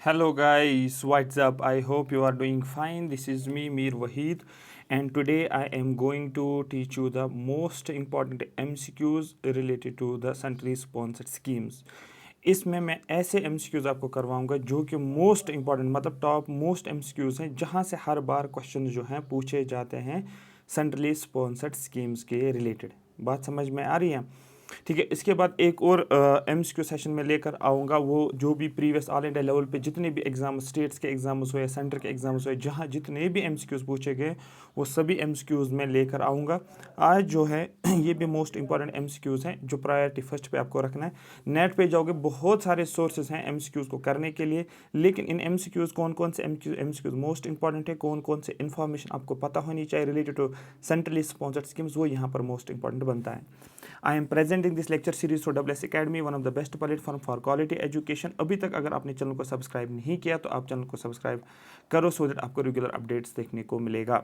Hello guys, what's up? I hope you are doing fine. This is me Mir Wahid, and today I am going to teach you the most important MCQs related to the centrally sponsored schemes. इसमें मैं ऐसे MCQs आपको करवाऊंगा जो कि most important मतलब top most MCQs हैं जहां से हर बार क्वेश्चन जो हैं पूछे जाते हैं सेंट्रली स्पॉन्सर्ड स्कीम्स के रिलेटेड। बात समझ में आ रही है? ठीक है। इसके बाद एक और MCQ सेशन में लेकर आऊँगा, वो जो भी प्रीवियस ऑल इंडिया लेवल पे जितने भी एग्जाम स्टेट्स के एग्जाम्स हुए, सेंटर के एग्जाम्स हुए, जहाँ जितने भी MCQs पूछे गए वो सभी MCQs में लेकर आऊँगा। आज जो है ये भी मोस्ट इंपॉर्टेंट MCQs हैं जो प्रायोरिटी फर्स्ट पे आपको रखना है। नेट पे जाओगे बहुत सारे सोर्सेज हैं MCQs को करने के लिए, लेकिन इन MCQs कौन कौन से MCQs मोस्ट इंपॉर्टेंट है, कौन कौन से इन्फॉर्मेशन आपको पता होनी चाहिए related to centrally sponsored schemes, वो यहाँ पर मोस्ट इंपॉर्टेंट बनता है। I am presenting this lecture series for WS Academy, one of the best platform for quality education। अभी तक अगर आपने चैनल को सब्सक्राइब नहीं किया तो आप चैनल को सब्सक्राइब करो सो दैट आपको रेगुलर अपडेट्स देखने को मिलेगा।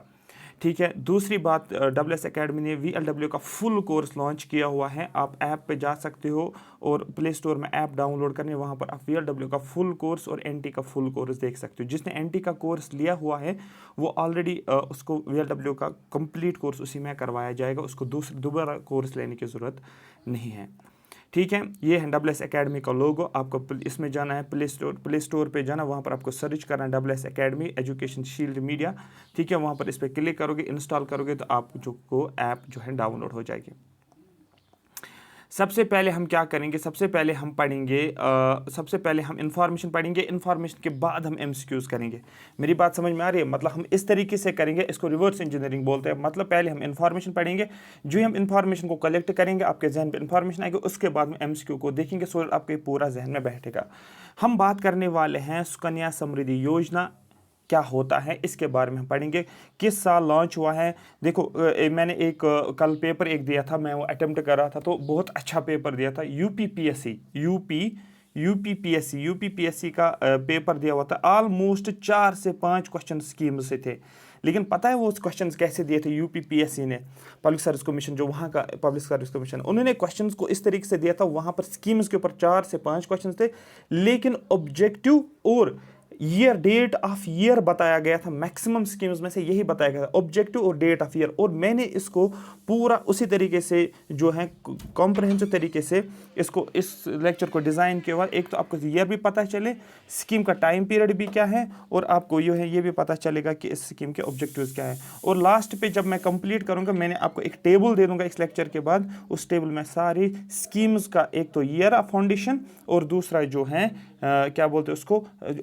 ठीक है। दूसरी बात, WS Academy ने VLW का फुल कोर्स लॉन्च किया हुआ है। आप ऐप पे जा सकते हो और प्ले स्टोर में ऐप डाउनलोड करने, वहाँ पर आप VLW का फुल कोर्स और NT का फुल कोर्स देख सकते हो। जिसने NT का कोर्स लिया हुआ है वो ऑलरेडी उसको VLW का कंप्लीट कोर्स उसी में करवाया जाएगा, उसको दोबारा कोर्स लेने की ज़रूरत नहीं है। ठीक है। ये है WS Academy का लोगो। आपको इसमें जाना है प्ले स्टोर पे जाना, वहाँ पर आपको सर्च करना है WS Academy education shield media. ठीक है। वहाँ पर इस पर क्लिक करोगे, इंस्टॉल करोगे तो आप जो को ऐप जो है डाउनलोड हो जाएगी। सबसे पहले हम क्या करेंगे, सबसे पहले हम पढ़ेंगे सबसे पहले हम इन्फॉर्मेशन पढ़ेंगे, इन्फॉर्मेशन के बाद हम MCQs करेंगे। मेरी बात समझ में आ रही है? मतलब हम इस तरीके से करेंगे, इसको रिवर्स इंजीनियरिंग बोलते हैं। मतलब पहले हम इन्फॉर्मेशन पढ़ेंगे, जो हम इन्फॉर्मेशन को कलेक्ट करेंगे आपके जहन पे इन्फॉर्मेशन आएगी, उसके बाद में MCQ को देखेंगे सो आपके पूरा जहन में बैठेगा। हम बात करने वाले हैं सुकन्या समृद्धि योजना क्या होता है, इसके बारे में हम पढ़ेंगे। किस साल लॉन्च हुआ है? देखो मैंने एक कल पेपर एक दिया था, मैं वो अटेम्प्ट कर रहा था तो बहुत अच्छा पेपर दिया था। यूपीपीएससी का पेपर दिया हुआ था। ऑलमोस्ट 4 से 5 क्वेश्चन स्कीम से थे, लेकिन पता है वो क्वेश्चन कैसे दिए थे? यूपीपीएससी ने, पब्लिक सर्विस कमीशन, जो वहाँ का पब्लिक सर्विस कमीशन, उन्होंने क्वेश्चन को इस तरीके से दिया था। वहाँ पर स्कीम्स के ऊपर 4 से 5 क्वेश्चन थे, लेकिन ऑब्जेक्टिव और ईयर, डेट ऑफ ईयर बताया गया था। मैक्सिमम स्कीम्स में से यही बताया गया था, ऑब्जेक्टिव और डेट ऑफ ईयर। और मैंने इसको पूरा उसी तरीके से जो है कॉम्प्रहेंसिव तरीके से इसको इस लेक्चर को डिज़ाइन किया हुआ। एक तो आपको ईयर भी पता चले, स्कीम का टाइम पीरियड भी क्या है, और आपको ये भी पता चलेगा कि इस स्कीम के ऑब्जेक्टिव्स क्या है। और लास्ट पे जब मैं कंप्लीट करूंगा, मैंने आपको एक टेबल दे दूंगा इस लेक्चर के बाद। उस टेबल में सारी स्कीम्स का एक तो ईयर ऑफ फाउंडेशन और दूसरा जो है क्या बोलते हैं उसको,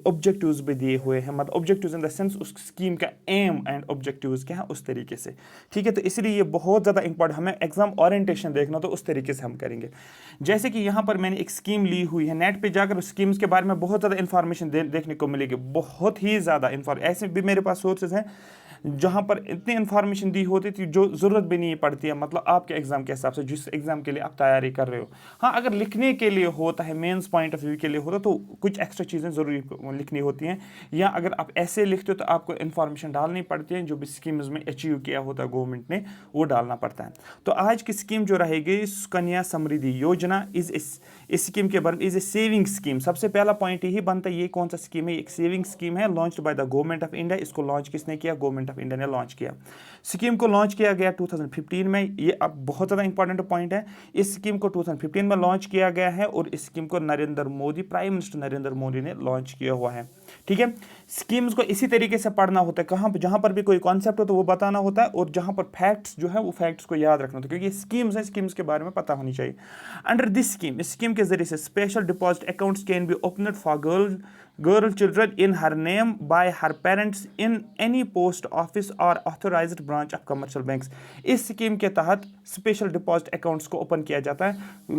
ऑब्जेक्टिव्स भी दिए हुए हैं। मतलब ऑब्जेक्टिव्स इन द सेंस उस स्कीम का एम एंड ऑब्जेक्टिव्स क्या है उस तरीके से। ठीक है। तो इसलिए ये बहुत ज़्यादा इंपॉर्टेंट, हमें एग्जाम ओरिएंटेशन देखना तो उस तरीके से हम करेंगे। जैसे कि यहाँ पर मैंने एक स्कीम ली हुई है, नेट पे जाकर उस स्कीम्स के बारे में बहुत ज़्यादा इंफॉर्मेशन देखने को मिलेगी, बहुत ही ज़्यादा ऐसे भी मेरे पास सोर्सेज हैं जहाँ पर इतनी इन्फॉर्मेशन दी होती थी जो ज़रूरत भी नहीं पड़ती है, मतलब आपके एग्ज़ाम के हिसाब से, जिस एग्ज़ाम के लिए आप तैयारी कर रहे हो। हाँ, अगर लिखने के लिए होता है, मेंस पॉइंट ऑफ व्यू के लिए होता तो कुछ एक्स्ट्रा चीज़ें ज़रूरी लिखनी होती हैं, या अगर आप ऐसे लिखते हो तो आपको इन्फॉर्मेशन डालनी पड़ती है, जो भी स्कीम्स में अचीव किया होता है गवर्नमेंट ने वो डालना पड़ता है। तो आज की स्कीम जो रहेगी सुकन्या समृद्धि योजना, इस स्कीम के बारे में, इज ए सेविंग स्कीम। सबसे पहला पॉइंट यही बनता है, ये कौन सा स्कीम है? एक सेविंग स्कीम है, launched by the government of India. इसको लॉन्च किसने किया? गवर्नमेंट ऑफ इंडिया ने लॉन्च किया। स्कीम को लॉन्च किया गया 2015 में। ये अब बहुत ज़्यादा इंपॉर्टेंट पॉइंट है। इस स्कीम को 2015 में लॉन्च किया गया है और इस स्कीम को नरेंद्र मोदी, प्राइम मिनिस्टर नरेंद्र मोदी ने लॉन्च किया हुआ है। ठीक है। स्कीम्स को इसी तरीके से पढ़ना होता है, कहाँ जहाँ पर भी कोई कॉन्सेप्ट हो तो वो बताना होता है, और जहाँ पर फैक्ट्स जो है वो फैक्ट्स को याद रखना होता है, क्योंकि स्कीम्स है, स्कीम्स के बारे में पता होनी चाहिए। अंडर दिस स्कीम, इस स्कीम के जरिए से special deposit accounts can be opened for girl children in her name by her parents in any post office or authorized branch of commercial banks। इस स्कीम के तहत स्पेशल डिपॉजिट अकाउंट्स को open किया जाता है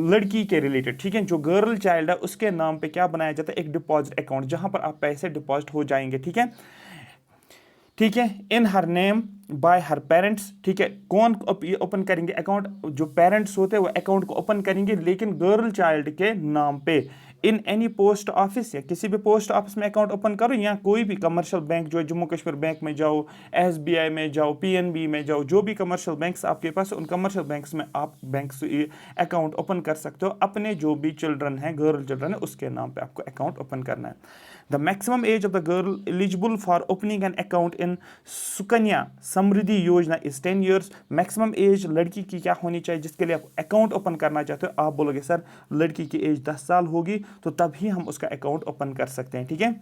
लड़की के रिलेटेड। ठीक है। जो गर्ल चाइल्ड है उसके नाम पे क्या बनाया जाता है? एक डिपॉजिट अकाउंट, जहां पर आप पैसे डिपॉजिट हो जाएंगे। ठीक है। ठीक है। In her name by her parents. ठीक है। कौन ओपन करेंगे अकाउंट? जो पेरेंट्स होते हैं वो अकाउंट को ओपन करेंगे, लेकिन गर्ल चाइल्ड के नाम पे इन एनी पोस्ट ऑफिस, या किसी भी पोस्ट ऑफिस में अकाउंट ओपन करो, या कोई भी कमर्शियल बैंक जो है जम्मू कश्मीर बैंक में जाओ, SBI में जाओ, PNB में जाओ, जो भी कमर्शियल बैंक्स आपके पास, उन कमर्शियल बैंक्स में आप बैंक्स अकाउंट ओपन कर सकते हो। अपने जो भी चिल्ड्रन हैं, गर्ल चिल्ड्रन है, उसके नाम पे आपको अकाउंट ओपन करना है। The maximum age of the girl eligible for opening an account in Sukanya Samriddhi Yojana is 10 years. Maximum age लड़की की क्या होनी चाहिए जिसके लिए आप अकाउंट ओपन करना चाहते हो? आप बोलोगे सर लड़की की एज 10 साल होगी तो तभी हम उसका अकाउंट ओपन कर सकते हैं, ठीक है।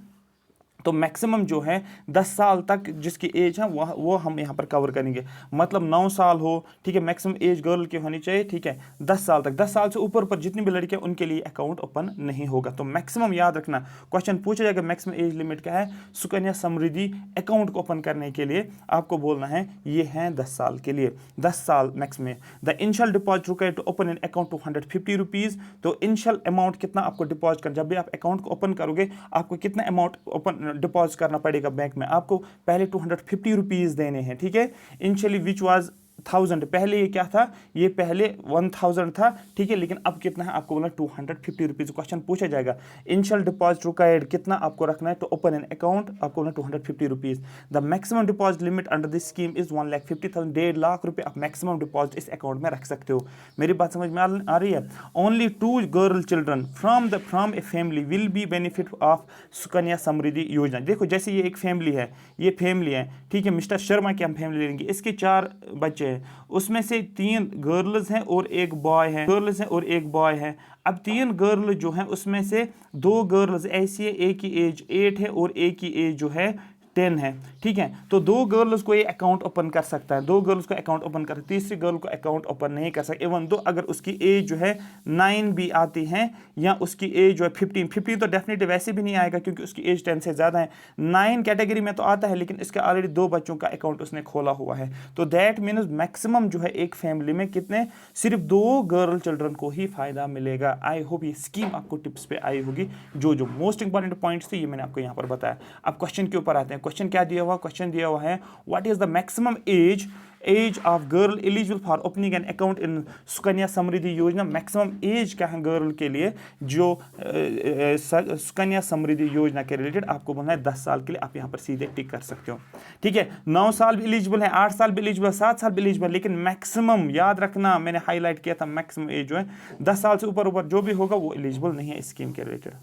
तो मैक्सिमम जो है 10 साल तक जिसकी एज है वो हम यहाँ पर कवर करेंगे। मतलब 9 साल हो, ठीक है, मैक्सिमम एज गर्ल की होनी चाहिए, ठीक है, 10 साल तक। 10 साल से ऊपर पर जितनी भी लड़कियां उनके लिए अकाउंट ओपन नहीं होगा। तो मैक्सिमम याद रखना, क्वेश्चन पूछा जाएगा मैक्सिमम एज लिमिट क्या है सुकन्या समृद्धि अकाउंट को ओपन करने के लिए, आपको बोलना है ये है 10 साल के लिए, 10 साल maximum. The initial deposit required to open an account 250 rupees. तो इनिशियल अमाउंट कितना आपको डिपॉजिट करना, जब भी आप अकाउंट को ओपन करोगे आपको कितना अमाउंट ओपन डिपॉजिट करना पड़ेगा बैंक में? आपको पहले 250 रुपीज़ देने हैं, ठीक है। इनिशियली विच वाज 1000, पहले ये क्या था, ये पहले 1000 था, ठीक है, लेकिन अब कितना है आपको बोला 250 रुपीज़। क्वेश्चन पूछा जाएगा इनिशियल डिपॉजिट रिक्वायर्ड कितना आपको रखना है तो ओपन एन अकाउंट, आपको बोला 250 rupees. The maximum deposit limit under this scheme is 1,50,000, 1.5 lakh रुपए आप मैक्सिमम डिपॉजिट इस अकाउंट में रख सकते हो। मेरी बात समझ में आ रही है? Only 2 girl children from a family will be benefit of Sukanya Samriddhi Yojana. देखो जैसे ये एक फैमिली है, ये फैमिली है, ठीक है, मिस्टर शर्मा की हम फैमिली लेंगे, इसके 4 बच्चे, उसमें से 3 गर्ल्स हैं और 1 बॉय है, गर्ल्स हैं और 1 बॉय है। अब 3 गर्ल जो हैं उसमें से 2 गर्ल्स ऐसी है, एक की एज 8 है और एक की एज जो है 10 है, ठीक है। तो 2 गर्ल्स को ये अकाउंट ओपन कर सकता है, 2 गर्ल्स को अकाउंट ओपन कर, तीसरी गर्ल को अकाउंट ओपन नहीं कर सकता। इवन दो अगर उसकी एज जो है 9 भी आती है या उसकी एज जो है 15 तो डेफिनेटली वैसे भी नहीं आएगा क्योंकि उसकी एज 10 से ज़्यादा है। 9 कैटेगरी में तो आता है लेकिन इसके ऑलरेडी 2 बच्चों का अकाउंट उसने खोला हुआ है। तो दैट मीन्स मैक्सिमम जो है एक फैमिली में कितने, सिर्फ 2 गर्ल चिल्ड्रन को ही फायदा मिलेगा। आई होप ये स्कीम आपको टिप्स पे आई होगी। जो मोस्ट इंपॉर्टेंट पॉइंट्स थे ये मैंने आपको यहाँ पर बताया। अब क्वेश्चन के ऊपर आते हैं। क्वेश्चन क्या दिया हुआ? क्वेश्चन दिया हुआ है what is the maximum age of girl eligible for opening an account in Sukanya Samriddhi Yojana. Maximum as क्या है गर्ल के लिए जो सुकन्या समृद्धि योजना के रिलेटेड आपको बोलना है 10 साल के लिए। आप यहाँ पर सीधे टिक कर सकते हो, ठीक है। 9 साल भी एलिजिबल है, 8 साल भी एलिजिबल, 7 साल भी एलिजिबल, लेकिन मैक्सिमम याद रखना, मैंने हाईलाइट किया था मैक्सिमम एज जो है 10 साल से ऊपर जो भी होगा वो एलिजिबल नहीं है इस स्कीम के रिलेटेड।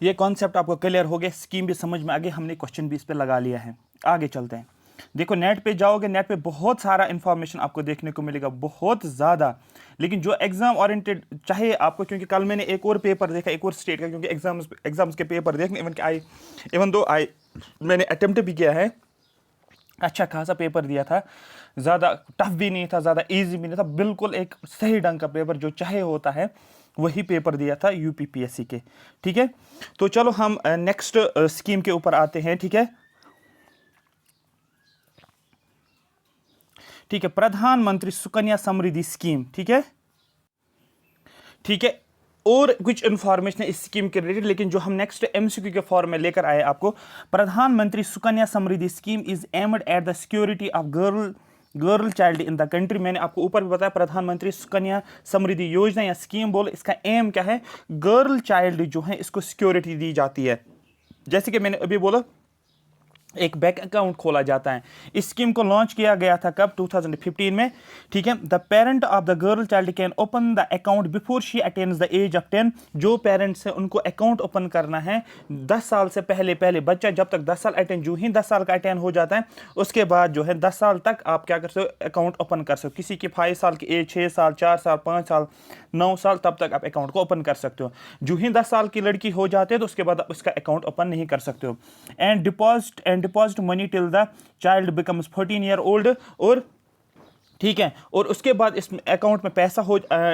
ये कॉन्सेप्ट आपको क्लियर हो गया, स्कीम भी समझ में आ गई, हमने क्वेश्चन भी इस पे लगा लिया है। आगे चलते हैं। देखो नेट पे जाओगे, नेट पे बहुत सारा इंफॉर्मेशन आपको देखने को मिलेगा, बहुत ज़्यादा। लेकिन जो एग्जाम ओरिएंटेड चाहिए आपको, क्योंकि कल मैंने एक और पेपर देखा, एक और स्टेट का, क्योंकि एग्जाम्स के पेपर देखने इवन दो मैंने अटेम्प्ट भी किया है, अच्छा खासा पेपर दिया था, ज़्यादा टफ भी नहीं था, ज़्यादा ईजी भी नहीं था, बिल्कुल एक सही ढंग का पेपर जो चाहे होता है वही पेपर दिया था यूपीपीएससी के, ठीक है। तो चलो हम नेक्स्ट स्कीम के ऊपर आते हैं, ठीक है। ठीक है, प्रधानमंत्री सुकन्या समृद्धि स्कीम, ठीक है, ठीक है। और कुछ इंफॉर्मेशन है इस स्कीम के रिलेटेड, लेकिन जो हम नेक्स्ट एमसीक्यू के फॉर्म में लेकर आए आपको, Pradhanmantri Sukanya Samriddhi scheme is aimed at the security of girl child in the country. मैंने आपको ऊपर भी बताया प्रधानमंत्री सुकन्या समृद्धि योजना या स्कीम बोल, इसका एम क्या है? गर्ल चाइल्ड जो है इसको सिक्योरिटी दी जाती है। जैसे कि मैंने अभी बोला एक बैंक अकाउंट खोला जाता है। इस स्कीम को लॉन्च किया गया था कब? 2015 में, ठीक है। The parent of the girl child can open the account before she attains the age of 10। जो पेरेंट्स हैं उनको अकाउंट ओपन करना है 10 साल से पहले। बच्चा जब तक 10 साल अटेन, जो ही 10 साल का अटेन हो जाता है उसके बाद जो है 10 साल तक आप क्या कर सकते हो? अकाउंट ओपन कर सकते हो। किसी की 5 साल की एज, 6 साल, 4 साल, 5 साल, 9 साल, तब तक आप अकाउंट को ओपन कर सकते हो। जो ही 10 साल की लड़की हो जाते हैं तो उसके बाद आप उसका अकाउंट ओपन नहीं कर सकते हो। And deposit money till the child becomes 14 year old, और ठीक है, और उसके बाद इस अकाउंट में पैसा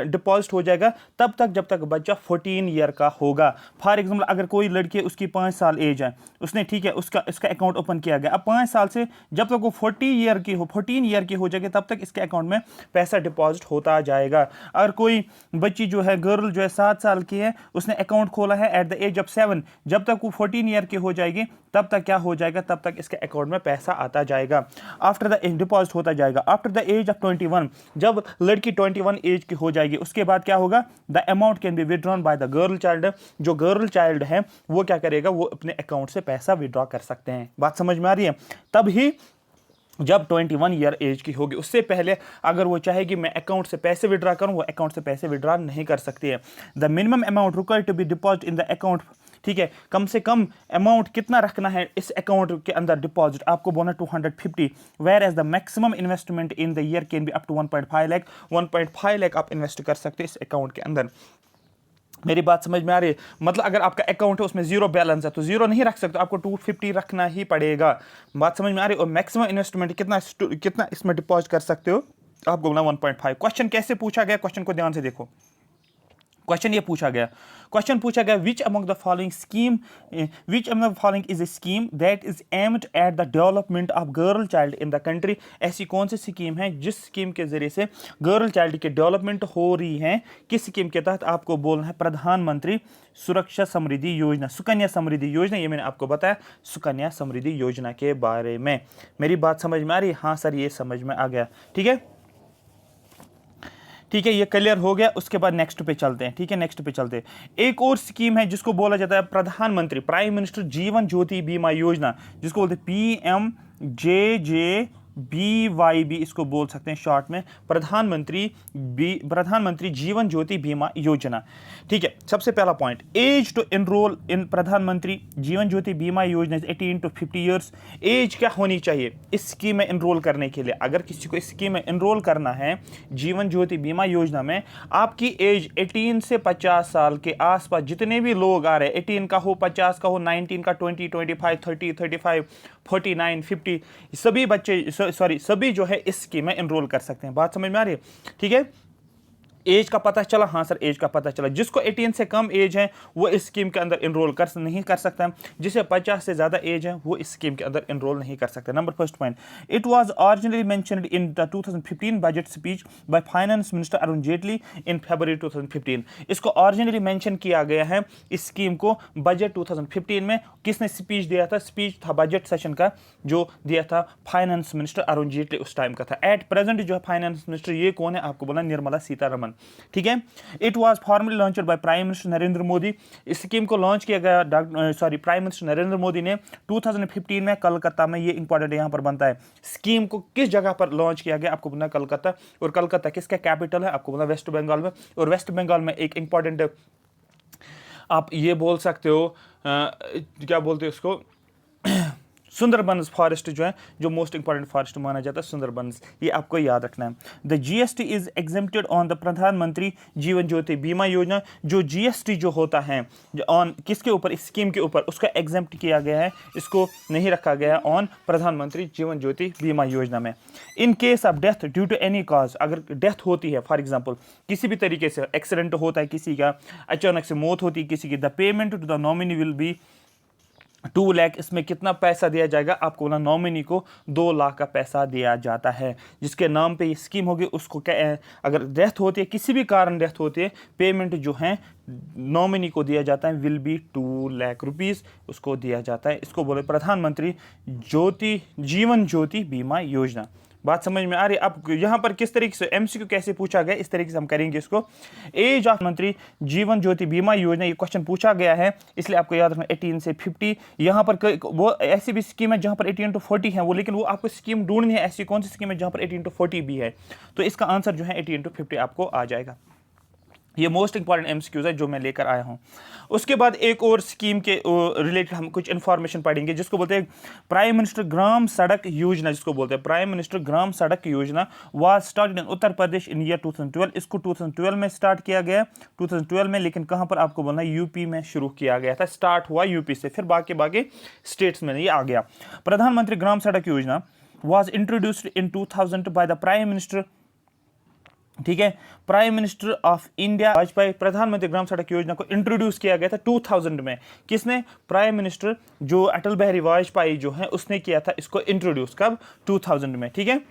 डिपॉजिट हो जाएगा तब तक जब तक बच्चा 14 ईयर का होगा। फॉर एग्जाम्पल अगर कोई लड़की है उसकी 5 साल एज है, उसने ठीक है इसका अकाउंट ओपन किया गया, अब 5 साल से जब तक वो 14 ईयर की हो जाएगी तब तक इसके अकाउंट में पैसा डिपॉजिट होता जाएगा। अगर कोई बच्ची जो है गर्ल जो है 7 साल की है, उसने अकाउंट खोला है एट द एज ऑफ 7, जब तक वो 14 ईयर की हो जाएगी तब तक क्या हो जाएगा? तब तक इसके अकाउंट में पैसा आता जाएगा। आफ्टर द डिपॉजिट होता जाएगा। आफ्टर द एज ऑफ 21, जब लड़की 21 एज की हो जाएगी उसके बाद क्या होगा, the amount can be withdrawn by the girl child. जो गर्ल चाइल्ड है वो क्या करेगा, वो अपने अकाउंट से पैसा विड्रॉ कर सकते हैं। बात समझ में आ रही है? तब ही जब 21 ईयर एज की होगी, उससे पहले अगर वो चाहेगी मैं अकाउंट से पैसे विड्रॉ करूं, वो अकाउंट से पैसे विड्रॉ नहीं कर सकती है। The minimum amount required to be deposit in the account, ठीक है, कम से कम अमाउंट कितना रखना है इस अकाउंट के अंदर डिपॉजिट, आपको बोलना 250, whereas the maximum investment in the year can be up to 1.5 lakh. 1.5 lakh आप इन्वेस्ट कर सकते हैं इस अकाउंट के अंदर। मेरी बात समझ में आ रही है? मतलब अगर आपका अकाउंट है उसमें जीरो बैलेंस है तो जीरो नहीं रख सकते, आपको 250 रखना ही पड़ेगा। बात समझ में आ रही है? और मैक्सिमम इन्वेस्टमेंट कितना इसमें डिपॉजिट कर सकते हो, आपको बोलना 1.5। क्वेश्चन कैसे पूछा गया, क्वेश्चन को ध्यान से देखो। क्वेश्चन ये पूछा गया which among the following is a scheme that is aimed at the development of girl child in the country. ऐसी कौन सी स्कीम है जिस स्कीम के जरिए से गर्ल चाइल्ड की डेवलपमेंट हो रही है? किस स्कीम के तहत? आपको बोलना है प्रधानमंत्री सुरक्षा समृद्धि योजना, सुकन्या समृद्धि योजना। ये मैंने आपको बताया सुकन्या समृद्धि योजना के बारे में। मेरी बात समझ में आ रही है? हाँ सर ये समझ में आ गया। ठीक है, ठीक है, ये क्लियर हो गया। उसके बाद नेक्स्ट पे चलते हैं। ठीक है, नेक्स्ट पे चलते हैं। एक और स्कीम है जिसको बोला जाता है प्रधानमंत्री प्राइम मिनिस्टर जीवन ज्योति बीमा योजना, जिसको बोलते हैं PMJJBYB, इसको बोल सकते हैं शॉर्ट में, प्रधानमंत्री जीवन ज्योति बीमा योजना। ठीक है, सबसे पहला पॉइंट, एज टू एनरोल इन प्रधानमंत्री जीवन ज्योति बीमा योजना 18 to 50 ईयर्स। एज क्या होनी चाहिए इस स्कीम में एनरोल करने के लिए? अगर किसी को इस स्कीम में एनरोल करना है जीवन ज्योति बीमा योजना में, आपकी एज 18 से 50 साल के आसपास जितने भी लोग आ रहे हैं, 18 का हो, 50 का हो, 19 का, 20, 25, 30, 35, 49, 50, सभी बच्चे सभी जो है इस स्कीम में एनरोल कर सकते हैं। बात समझ में आ रही है? ठीक है, एज का पता चला? हाँ सर एज का पता चला। जिसको 18 से कम एज है वो इस स्कीम के अंदर एनरोल नहीं कर सकता। जिसे 50 से ज्यादा एज है वो इस स्कीम के अंदर एनरोल नहीं कर सकता। Number first point, it was originally mentioned in the 2015 budget speech by finance minister Arun Jaitley in February 2015। इसको ओरिजिनली मेंशन किया गया है इस स्कीम को बजट 2015 में। किसने स्पीच दिया था? स्पीच था बजट सेशन का जो दिया था फाइनेंस मिनिस्टर अरुण जेटली उस टाइम का था। एट प्रेजेंट जो है फाइनेंस मिनिस्टर ये कौन है? आपको बोला निर्मला सीतारमण। ठीक है, it was formally launched by prime minister Narendra Modi. इस स्कीम को लॉन्च किया गया प्राइम मिनिस्टर नरेंद्र मोदी ने 2015 में कलकत्ता में। ये इंपॉर्टेंट यहां पर बनता है, स्कीम को किस जगह पर लॉन्च किया गया? आपको बोलना कलकत्ता। और कलकत्ता किसका कैपिटल है? आपको बोलना वेस्ट बंगाल में। और वेस्ट बंगाल में एक इंपॉर्टेंट आप ये बोल सकते हो क्या बोलते हैं उसको, सुंदरबंस फॉरेस्ट जो है, जो मोस्ट इंपॉर्टेंट फॉरेस्ट माना जाता है सुंदरबंस, ये आपको याद रखना है। The GST is exempted on the प्रधानमंत्री जीवन ज्योति बीमा योजना। जो GST जो होता है ऑन किसके ऊपर? इस स्कीम के ऊपर, उसका एग्जेम्प्ट किया गया है, इसको नहीं रखा गया ऑन प्रधानमंत्री जीवन ज्योति बीमा योजना में। In case of death due to any cause, अगर डेथ होती है फॉर एग्जाम्पल किसी भी तरीके से एक्सीडेंट होता है किसी का, अचानक से मौत होती है किसी की, the payment to the nominee will be 2 lakh. इसमें कितना पैसा दिया जाएगा? आपको ना नॉमिनी को 2 लाख का पैसा दिया जाता है। जिसके नाम पे ये स्कीम होगी उसको क्या, अगर डेथ होती है किसी भी कारण डेथ होती है, पेमेंट जो है नॉमिनी को दिया जाता है विल बी 2 लाख रुपीस उसको दिया जाता है। इसको बोले प्रधानमंत्री जीवन ज्योति बीमा योजना। बात समझ में आ रही है? अब यहां पर किस तरीके से MCQ कैसे पूछा गया इस तरीके से हम करेंगे इसको। एज ऑफ मंत्री जीवन ज्योति बीमा योजना, ये क्वेश्चन पूछा गया है इसलिए आपको याद रखना 18 से 50। यहां पर वो ऐसी भी स्कीम है जहां पर 18 to 40 है वो, लेकिन वो आपको स्कीम ढूंढनी है ऐसी कौन सी स्कीम है जहां पर 18 to 40 भी है। तो इसका आंसर जो है 18 to 50 आपको आ जाएगा। ये मोस्ट इंपॉर्टेंट MCQs है जो मैं लेकर आया हूं। उसके बाद एक और स्कीम के रिलेटेड हम कुछ इंफॉर्मेशन पढ़ेंगे जिसको बोलते हैं प्राइम मिनिस्टर ग्राम सड़क योजना। जिसको बोलते हैं प्राइम मिनिस्टर ग्राम सड़क योजना was started in Uttar Pradesh in year 2012। इसको 2012 में स्टार्ट किया गया 2012 में, लेकिन कहां पर आपको बोलना यूपी में शुरू किया गया था। स्टार्ट हुआ यूपी से, फिर बाकी स्टेट्स में ये आ गया। प्रधानमंत्री ग्राम सड़क योजना was introduced in 2000 by the prime minister, ठीक है, prime minister of India Vajpayee. प्रधानमंत्री ग्राम सड़क योजना को इंट्रोड्यूस किया गया था 2000 में। किसने? प्राइम मिनिस्टर जो अटल बिहारी वाजपेयी जो है उसने किया था इसको इंट्रोड्यूस। कब? 2000 में। ठीक है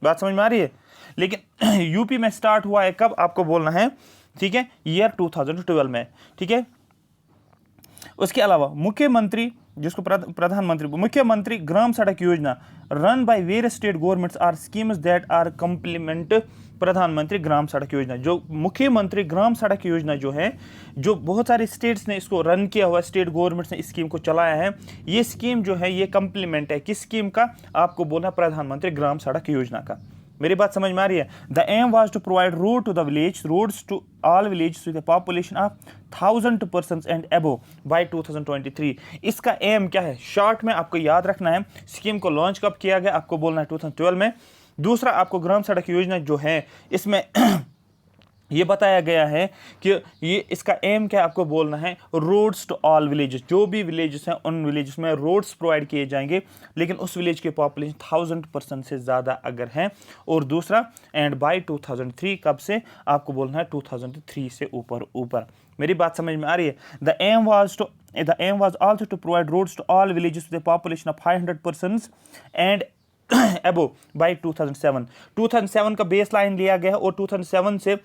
बात समझ में आ रही है? लेकिन यूपी में स्टार्ट हुआ है कब? आपको बोलना है, ठीक है, ईयर 2012 में। ठीक है, उसके अलावा मुख्यमंत्री जिसको प्रधानमंत्री मुख्यमंत्री Gram Sadak Yojana run by various state governments are schemes that are complement Pradhan Mantri Gram Sadak योजना। जो मुख्यमंत्री ग्राम सड़क योजना जो है, जो बहुत सारे स्टेट्स ने इसको रन किया हुआ, स्टेट गवर्नमेंट्स ने इस स्कीम को चलाया है, ये स्कीम जो है ये कंप्लीमेंट है किस स्कीम का? आपको बोलना प्रधानमंत्री ग्राम सड़क योजना का। मेरी बात समझ में आ रही है? The aim was to provide road to the village roads to all village with population of 1000 persons and above by 2023। इसका एम क्या है? शॉर्ट में आपको याद रखना है। स्कीम को लॉन्च कब किया गया? आपको बोलना है 2012 में। दूसरा, आपको ग्राम सड़क योजना जो है इसमें ये बताया गया है कि ये इसका एम क्या है? आपको बोलना है रोड्स टू ऑल विलेजेस। जो भी विलेजेस हैं उन विलेजेस में रोड्स प्रोवाइड किए जाएंगे, लेकिन उस विलेज की पॉपुलेशन 1000% से ज़्यादा अगर है। और दूसरा, एंड बाय 2003, कब से? आपको बोलना है 2003 से ऊपर। मेरी बात समझ में आ रही है? The aim was also to provide roads to all villages with population of 500 persons and above by 2007 का बेस लाइन लिया गया है। और 2007 से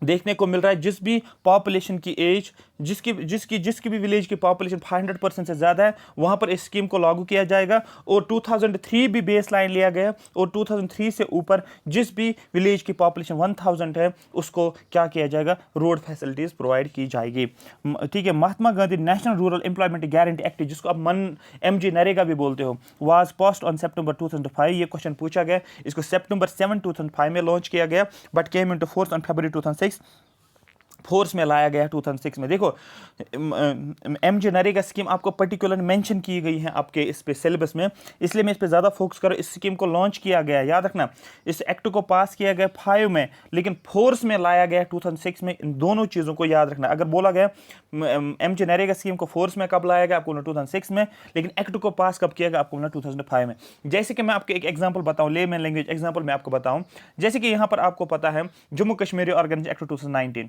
देखने को मिल रहा है जिस भी पॉपुलेशन की एज, जिसकी भी विलेज की पॉपुलेशन 500% से ज़्यादा है, वहाँ पर इस स्कीम को लागू किया जाएगा। और 2003 भी बेस लाइन लिया गया, और 2003 से ऊपर जिस भी विलेज की पॉपुलेशन 1000 है उसको क्या किया जाएगा? रोड फैसिलिटीज़ प्रोवाइड की जाएगी। ठीक है। Mahatma Gandhi national rural employment guarantee act, जिसको आप MG नरेगा भी बोलते हो, वाज पास्ड ऑन सितंबर 2005। ये क्वेश्चन पूछा गया। इसको सितंबर 7, 2005 में लॉन्च किया गया, but came into force on February 2006। Force में लाया गया 2006 में। देखो, MG नरेगा स्कीम आपको पर्टिकुलर मेंशन की गई है आपके इस पे सिलेबस में, इसलिए मैं इस पे ज़्यादा फोकस करूँ। इस स्कीम को लॉन्च किया गया, याद रखना, इस एक्ट को पास किया गया 5 में, लेकिन फोर्स में लाया गया 2006 में। इन दोनों चीज़ों को याद रखना। अगर बोला गया MG नरेगा स्कीम को फोर्स में कब लाया गया, आपको 2006 में, लेकिन एक्ट को पास कब किया गया, आपको 2005 में। जैसे कि मैं आपको एक एग्जाम्पल बताऊँ, लेमैन लैंग्वेज एग्जाम्पल मैं आपको बताऊँ। जैसे कि यहाँ पर आपको पता है Jammu Kashmir organisation act 2019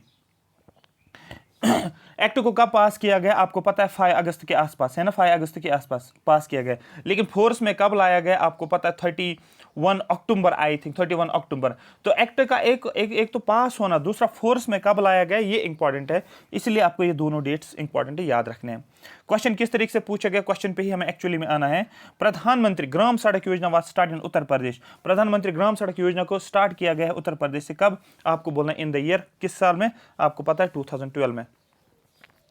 act को कब पास किया गया? आपको पता है 5 अगस्त के आसपास, है ना, 5 अगस्त के आसपास पास किया गया। लेकिन फोर्स में कब लाया गया? आपको पता है 31 अक्टूबर, आई थिंक 31 अक्टूबर। तो एक्ट का एक तो पास होना, दूसरा फोर्स में कब लाया गया, ये इंपॉर्टेंट है। इसलिए आपको ये दोनों डेट्स इंपॉर्टेंट है, याद रखने हैं। क्वेश्चन किस तरीके से पूछा गया, क्वेश्चन पे ही हमें एक्चुअली में आना है। प्रधानमंत्री ग्राम सड़क योजना वाज स्टार्ट इन उत्तर प्रदेश। प्रधानमंत्री ग्राम सड़क योजना को स्टार्ट किया गया है उत्तर प्रदेश से। कब? आपको बोलना इन द ईयर, किस साल में? आपको पता है 2012 में।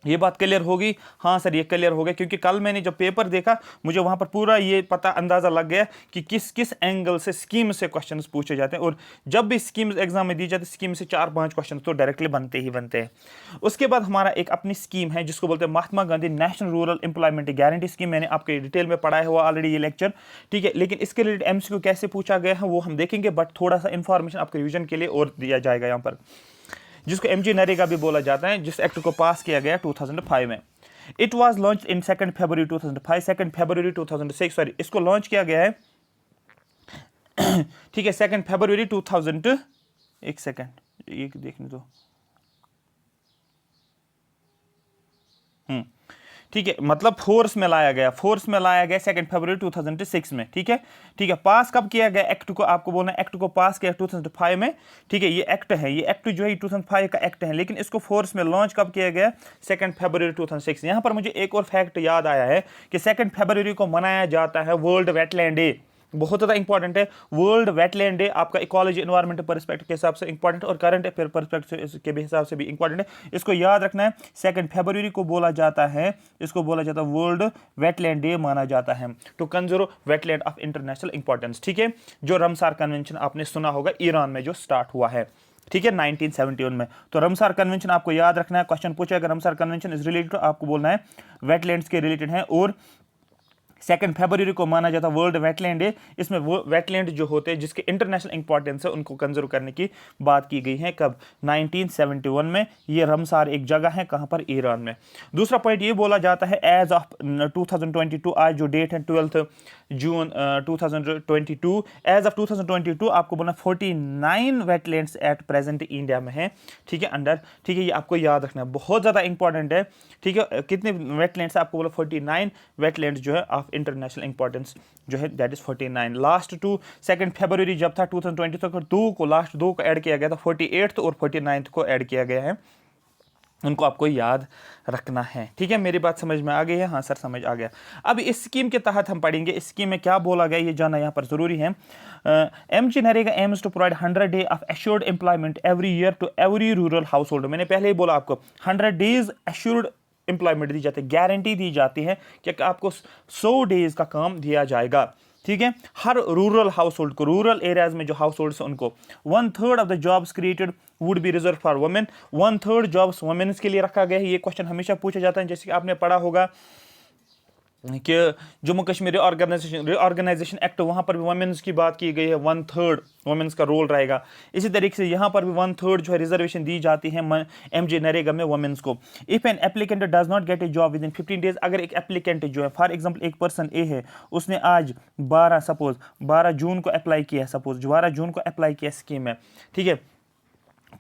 ये बात क्लियर होगी? हाँ सर, ये क्लियर हो गया, क्योंकि कल मैंने जब पेपर देखा मुझे वहाँ पर पूरा ये पता अंदाज़ा लग गया कि किस किस एंगल से स्कीम से क्वेश्चंस पूछे जाते हैं। और जब भी स्कीम एग्जाम में दी जाती है, स्कीम से 4-5 क्वेश्चन तो डायरेक्टली बनते हैं। उसके बाद हमारा एक अपनी स्कीम है जिसको बोलते हैं Mahatma Gandhi national rural employment guarantee scheme. मैंने आपके डिटेल में पढ़ाया हुआ ऑलरेडी ये लेक्चर, ठीक है। लेकिन इसके रिलेटेड MCQ कैसे पूछा गया है वो हम देखेंगे, बट थोड़ा सा इंफॉर्मेशन आपके रिविजन के लिए और दिया जाएगा यहाँ पर, जिसको MG नरेगा भी बोला जाता है, जिस एक्ट को पास किया गया 2005 में। It was launch in 2 February 2005, 2 February 2006, sorry, इसको लॉन्च किया गया है, ठीक है, 2 फरवरी 2000, एक सेकेंड ये देखने दो, ठीक है, मतलब फोर्स में लाया गया 2 फरवरी 2006 में, ठीक है। पास कब किया गया एक्ट को? आपको बोलना एक्ट को पास किया 2005 में, ठीक है। ये एक्ट है, ये एक्ट जो है 2005 का एक्ट है, लेकिन इसको फोर्स में लॉन्च कब किया गया? 2 फरवरी 2006। यहाँ पर मुझे एक और फैक्ट याद आया है कि 2 फरवरी को मनाया जाता है वर्ल्ड वेटलैंड डे। बहुत ज़्यादा इंपॉर्टेंट है वर्ल्ड वेटलैंड डे, आपका इकोलॉजी एनवायरमेंट परस्पेक्टिव के हिसाब से इंपॉर्टेंट और करंट अफेयर परस्पेक्टिव के भी हिसाब से भी इंपॉर्टेंट है। इसको याद रखना है। 2 फरवरी को बोला जाता है, इसको बोला जाता है वर्ल्ड वेटलैंड डे माना जाता है, to conserve wetland of international importance, ठीक है। जो रमसार कन्वेंशन आपने सुना होगा ईरान में जो स्टार्ट हुआ है, ठीक है, 1971 में। तो रमसार कन्वेंशन आपको याद रखना है। क्वेश्चन पूछा अगर रमसार कन्वेंशन इज रिलेटेड, तो आपको बोलना है वेटलैंड्स के रिलेटेड है। और 2 फरवरी को माना जाता है वर्ल्ड वेटलैंड डे। इसमें वो वेटलैंड जो होते हैं जिसके इंटरनेशनल इंपॉर्टेंस है उनको कंजर्व करने की बात की गई है। कब? 1971 में। ये रमसार एक जगह है, कहाँ पर? ईरान में। दूसरा पॉइंट ये बोला जाता है एज ऑफ 2022, आज जो डेट है 12 जून 2022, एज ऑफ 2022 आपको बोलना 49 वेटलैंड्स एट प्रेजेंट इंडिया में है, ठीक है, अंडर, ठीक है। ये आपको याद रखना है, बहुत ज़्यादा इंपॉर्टेंट है, ठीक है। कितने वेटलैंड्स आपको बोला? 49 वेटलैंड्स जो है ऑफ इंटरनेशनल इंपॉर्टेंस जो है दैट इज 49। लास्ट 2 फरवरी जब था 2020 तक, लास्ट 2 को ऐड किया गया था, 48th और 49th को ऐड किया गया है। उनको आपको याद रखना है। ठीक है, मेरी बात समझ में आ गई है? हाँ सर, समझ आ गया। अब इस स्कीम के तहत हम पढ़ेंगे, इस स्कीम में क्या बोला गया ये जानना यहाँ पर ज़रूरी है। MG NREGA aims to provide 100 day of assured employment every year to every rural household. मैंने पहले ही बोला आपको 100 डेज एश्योर्ड एम्प्लॉयमेंट दी जाती है, गारंटी दी जाती है कि आपको 100 डेज का काम दिया जाएगा। ठीक है, हर रूरल हाउस होल्ड को, रूरल एरियाज में जो हाउस होल्ड है उनको 1/3 of the jobs created would be reserve for women. 1/3 jobs womens के लिए रखा गया है। ये क्वेश्चन हमेशा पूछा जाता है, जैसे कि आपने पढ़ा होगा कि जम्मू कश्मीर रिऑर्गेनाइजेशन एक्ट, वहाँ पर भी वुमेन्स की बात की गई है, 1/3 वुमेन्स का रोल रहेगा। इसी तरीके से यहाँ पर भी 1/3 जो है रिजर्वेशन दी जाती है MG नरेगा में वुमेन्स को। If an applicant does not get a job within 15 days, अगर एक एप्लीकेंट जो है, फॉर एग्जाम्पल एक पर्सन ए है, उसने आज 12 जून को अप्लाई किया है, सपोज 12 जून को अप्लाई किया स्कीम में, ठीक है,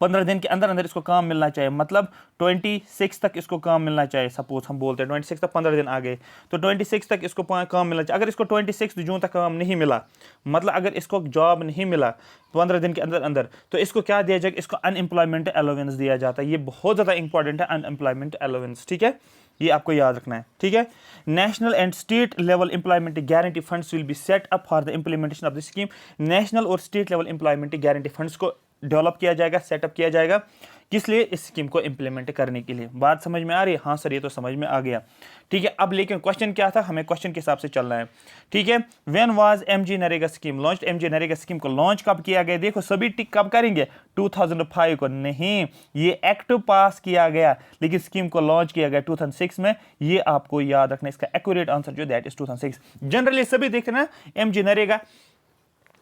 15 दिन के अंदर अंदर इसको काम मिलना चाहिए, मतलब 26 तक इसको काम मिलना चाहिए। सपोज हम बोलते हैं 26 तक 15 दिन आ गए, तो 26 तक इसको काम मिलना चाहिए। अगर इसको 26 जून तक काम नहीं मिला, मतलब अगर इसको जॉब नहीं मिला 15 दिन के अंदर अंदर, तो इसको क्या दिया जाएगा? इसको अनएम्प्लॉयमेंट अलाउंस दिया जाता है। ये बहुत ज़्यादा इंपॉर्टेंट है, अनएम्प्लॉयमेंट अलाउंस। ठीक है, ये आपको याद रखना है। ठीक है, national and state level employment guarantee funds will be set up for the implementation of the scheme. National और state level employment guarantee funds को डेवलप किया जाएगा, सेटअप किया जाएगा, किस लिए? इस स्कीम को इंप्लीमेंट करने के लिए। बात समझ में आ रही है? हाँ सर, ये तो समझ में आ गया। ठीक है, अब लेकिन क्वेश्चन क्या था, हमें क्वेश्चन के हिसाब से चलना है। ठीक है, when was MG NREGA scheme launch? MG NREGA scheme को लॉन्च कब किया गया? देखो सभी टिक कब करेंगे, 2005 को नहीं, ये एक्ट पास किया गया, लेकिन स्कीम को लॉन्च किया गया 2006 में। ये आपको याद रखना, इसका एक्यूरेट आंसर जो दैट इज 2006। जनरली सभी देखते ना MG NREGA,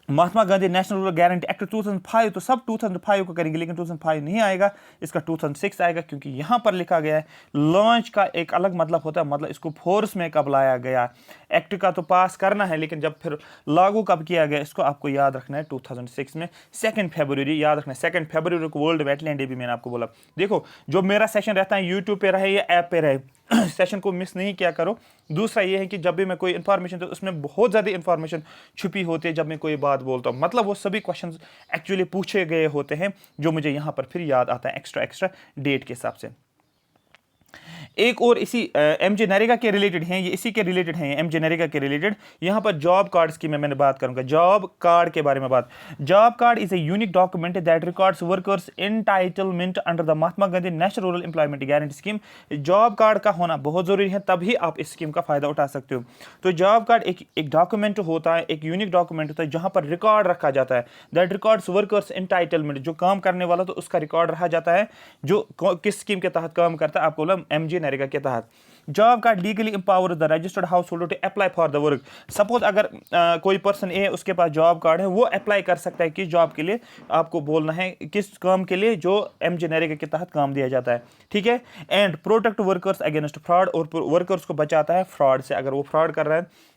Mahatma Gandhi national rural guarantee act 2005, तो सब 2005 को करेंगे, लेकिन 2005 नहीं आएगा, इसका 2006 आएगा, क्योंकि यहां पर लिखा गया है लॉन्च का एक अलग मतलब होता है, मतलब इसको फोर्स में कब लाया गया। एक्ट का तो पास करना है, लेकिन जब फिर लागू कब किया गया, इसको आपको याद रखना है 2006 में 2 फरवरी याद रखना है। 2 फरवरी को वर्ल्ड वेटलैंड डे भी मैंने आपको बोला। देखो जो मेरा सेशन रहता है यूट्यूब पे रहे या ऐप पे रहे, सेशन को मिस नहीं किया करो। दूसरा ये है कि जब भी मैं कोई इंफॉर्मेशन, तो उसमें बहुत ज़्यादा इंफॉर्मेशन छुपी होती है जब मैं कोई बात बोलता हूँ, मतलब वो सभी क्वेश्चंस एक्चुअली पूछे गए होते हैं, जो मुझे यहाँ पर फिर याद आता है एक्स्ट्रा डेट के हिसाब से। एक और इसी MG नरेगा के रिलेटेड हैं, ये इसी के रिलेटेड हैं, MG नरेगा के रिलेटेड। यहाँ पर जॉब कार्ड्स की मैंने बात करूँगा, जॉब कार्ड के बारे में बात। Job card is a unique document that records workers entitlement under the Mahatma Gandhi national rural employment guarantee scheme. Job card का होना बहुत जरूरी है, तभी आप इस स्कीम का फायदा उठा सकते हो। तो जॉब कार्ड एक डॉक्यूमेंट होता है, एक यूनिक डॉक्यूमेंट होता है, जहाँ पर रिकॉर्ड रखा जाता है, दैट रिकॉर्ड्स वर्कर्स एंटाइटलमेंट, जो काम करने वाला तो उसका रिकॉर्ड रखा जाता है, जो किस स्कीम के तहत काम करता है, आपको बोला MG नरेगा के तहत। Job card legally empower the registered householder to apply for the work. Suppose अगर कोई पर्सन ए उसके पास जॉब कार्ड है, वो अप्लाई कर सकता है किस जॉब के लिए, आपको बोलना है किस काम के लिए, जो MG नरेगा के तहत काम दिया जाता है। ठीक है, and protect workers against fraud, और वर्कर्स को बचाता है फ्रॉड से। अगर वो फ्रॉड कर रहा है,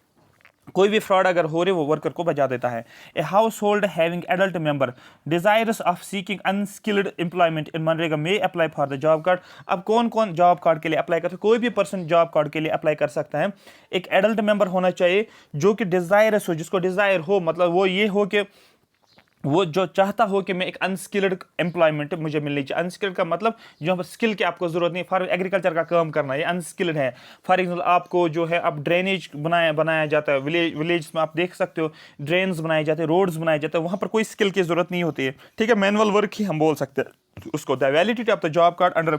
कोई भी फ्रॉड अगर हो रहे, वो वर्कर को बचा देता है। A household having adult member desirous of seeking unskilled employment in मनरेगा में apply for the job card. अब कौन कौन जॉब कार्ड के लिए अप्लाई करते हैं? कोई भी पर्सन जॉब कार्ड के लिए अप्लाई कर सकता है। एक एडल्ट मेंबर होना चाहिए जो कि डिजायरस हो, जिसको डिजायर हो, मतलब वो ये हो कि वो जो चाहता हो कि मैं एक अनस्किल्ड एम्प्लॉयमेंट मुझे मिलनी चाहिए। अनस्किल्ड का मतलब जो पर स्किल की आपको जरूरत नहीं, फॉर एग्रीकल्चर का काम करना, ये अनस्किल्ड है। फॉर एग्जाम्पल आपको जो है अब ड्रेनेज बनाया जाता है, विलेज में आप देख सकते हो ड्रेन्स बनाए जाते हैं, रोड्स बनाए जाते हैं, वहाँ पर कोई स्किल की जरूरत नहीं होती है। ठीक है, मैनुअल वर्क ही हम बोल सकते हैं उसको। The validity of the job card under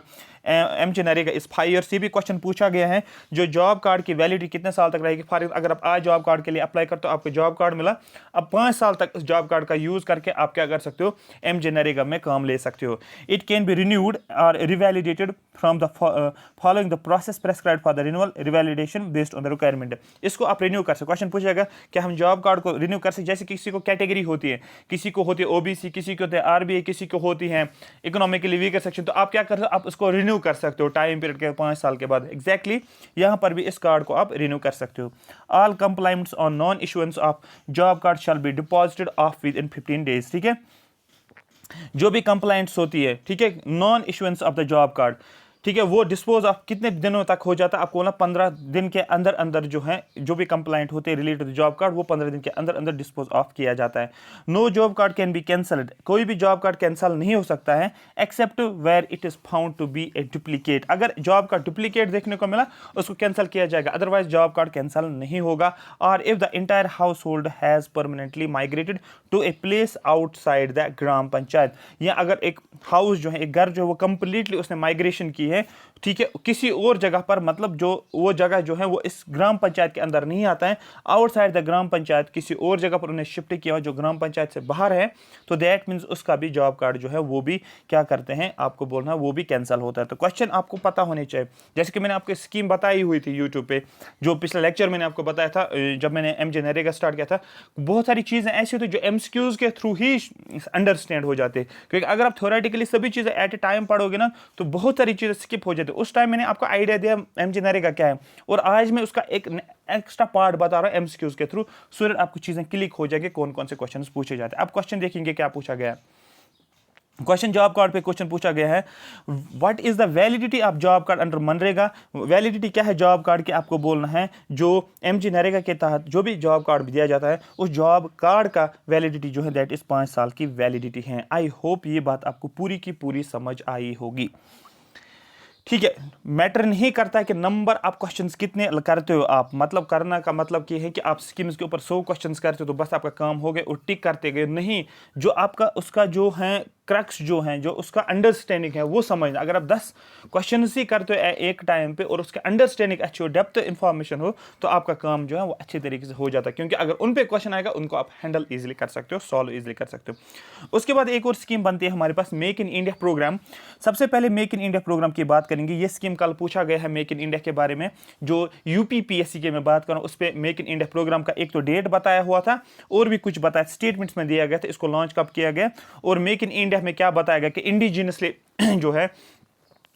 MG NREGA इस 5 ईयर्स। ये भी क्वेश्चन पूछा गया है, जो जॉब कार्ड की वैलिडिटी कितने साल तक रहेगी। फॉर अगर आप आज जॉब कार्ड के लिए अप्लाई करते हो, आपको जॉब कार्ड मिला, अब 5 साल तक उस जॉब कार्ड का यूज करके आप क्या कर सकते हो, MG नरेगा में काम ले सकते हो। इट कैन बी रिन्यूड और revalidated from the following the process prescribed for the renewal revalidation based on the requirement. इसको आप रिन्यू कर सकते। क्वेश्चन पूछेगा कि हम जॉब कार्ड को रिन्यू कर सकते, जैसे किसी को कैटेगरी होती है, किसी को होती है OBC, किसी को होती है RBI, किसी को होती है इकोनॉमिकली वीकर सेक्शन, तो आप क्या कर सकते हो, आप उसको रिन्यू कर सकते हो टाइम पीरियड के 5 साल के बाद। एग्जैक्टली यहां पर भी इस कार्ड को आप रिन्यू कर सकते हो। All complaints on non issuance of job card shall be deposited of within 15 days. ठीक है, जो भी कंप्लाइंट्स होती है, ठीक है, non issuance of the job card, ठीक है, वो डिस्पोज ऑफ कितने दिनों तक हो जाता है, आपको बोला 15 दिन के अंदर अंदर जो है जो भी कंप्लाइंट होते हैं रिलेटेड जॉब कार्ड वो 15 दिन के अंदर अंदर डिस्पोज ऑफ किया जाता है। No job card can be cancelled, कोई भी जॉब कार्ड कैंसिल नहीं हो सकता है except where it is found to be a duplicate, अगर जॉब कार्ड डुप्लीकेट देखने को मिला उसको कैंसिल किया जाएगा, अदरवाइज जॉब कार्ड कैंसिल नहीं होगा। और if the entire household has permanently migrated to a place outside the gram panchayat, या अगर एक हाउस जो है एक घर जो वो कंप्लीटली उसने माइग्रेशन की है, ठीक है, किसी और जगह पर, मतलब जो वो जगह जो है वो इस ग्राम पंचायत के अंदर नहीं आता है, आउटसाइड द ग्राम पंचायत किसी और जगह पर उन्हें शिफ्ट किया जो ग्राम पंचायत से बाहर है, तो दैट मीन्स उसका भी जॉब कार्ड जो है वो भी क्या करते हैं, आपको बोलना वो भी कैंसिल होता है। तो क्वेश्चन आपको पता होने चाहिए, जैसे कि मैंने आपको स्कीम बताई हुई थी यूट्यूब पे, जो पिछले लेक्चर मैंने आपको बताया था जब मैंने एमजे नरेगा स्टार्ट किया था, बहुत सारी चीजें ऐसी होती जो एमसीक्यूज के थ्रू ही अंडरस्टैंड हो जाते, क्योंकि अगर आप थ्योरेटिकली सभी चीजें एट ए टाइम पढ़ोगे ना तो बहुत सारी चीजें स्किप हो जाती है। उस टाइम मैंने आपको आइडिया दिया एमजे नरेगा क्या है, और आज मैं उसका एक एक्स्ट्रा पार्ट बता रहा हूं एमसीक्यूज के थ्रू, सो दैट आपको चीजें क्लिक हो जाएगी कौन कौन से क्वेश्चंस पूछे जाते हैं। अब क्वेश्चन देखेंगे क्या पूछा गया है। क्वेश्चन जॉब कार्ड पे क्वेश्चन पूछा गया है, what is the validity of job card under MNREGA, validity क्या है जॉब कार्ड की, आपको बोलना है। जो एमजी नरेगा के तहत जो भी जॉब कार्ड दिया जाता है उस जॉब कार्ड का वैलिडिटी जो है दैट इज 5 साल की वैलिडिटी है। आई होप ये बात आपको पूरी की पूरी समझ आई होगी। ठीक है, मैटर नहीं करता है कि नंबर आप क्वेश्चंस कितने करते हो आप, मतलब करना का मतलब ये है कि आप स्कीम्स के ऊपर 100 क्वेश्चंस करते हो तो बस आपका काम हो गया और टिक करते गए, नहीं, जो आपका उसका जो है क्रक्स जो है जो उसका अंडरस्टैंडिंग है वो समझना। अगर आप 10 क्वेश्चन ही करते हो एक टाइम पे और उसका अंडरस्टैंडिंग अच्छी हो, डेप्थ इंफॉर्मेशन हो, तो आपका काम जो है वो अच्छे तरीके से हो जाता है, क्योंकि अगर उन पे क्वेश्चन आएगा उनको आप हैंडल इजीली कर सकते हो, सॉल्व इजीली कर सकते हो। उसके बाद एक और स्कीम बनती है हमारे पास मेक इन इंडिया प्रोग्राम। सबसे पहले मेक इन इंडिया प्रोग्राम की बात करेंगे। ये स्कीम कल पूछा गया है मेक इन इंडिया के बारे में, जो यूपीपीएससी के मैं बात करूं उस पर मेक इन इंडिया प्रोग्राम का एक तो डेट बताया हुआ था और भी कुछ बताया, स्टेटमेंट्स में दिया गया था इसको लॉन्च कब किया गया, और मेक इन इंडिया में क्या बताया गया कि इंडिजिनसली जो है